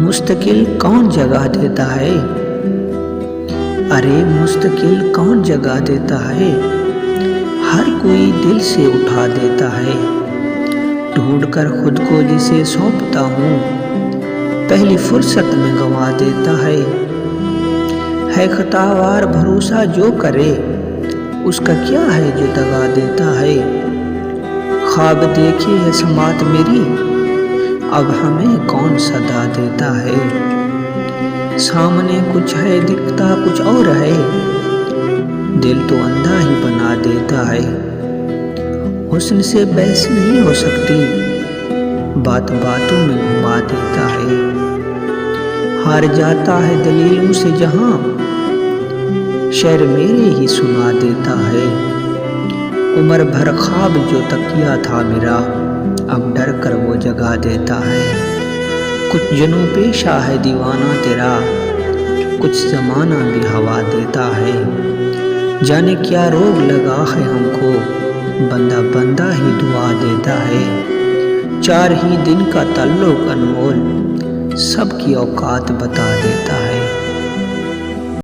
मुस्तकिल कौन जगह देता है, अरे मुस्तकिल कौन जगह देता है, हर कोई दिल से उठा देता है। ढूंढ कर खुद को जिसे सौंपता हूँ, पहली फुर्सत में गंवा देता है खतावार भरोसा जो करे, उसका क्या है जो दगा देता है। ख्वाब देखी है समात मेरी, अब हमें कौन सदा देता है। सामने कुछ है दिखता कुछ और है, दिल तो अंधा ही बना देता है। हुस्न से बहस नहीं हो सकती, बात बातों में घुमा देता है। हार जाता है दलीलों से जहां, शेर मेरे ही सुना देता है। उम्र भर ख्वाब जो तकिया था मेरा, अब डर कर वो जगा देता है। कुछ जनों पेशा है दीवाना तेरा, कुछ जमाना भी हवा देता है। जाने क्या रोग लगा है हमको, बंदा बंदा ही दुआ देता है। 4 ही दिन का ताल्लुक अनमोल, सबकी औकात बता देता है।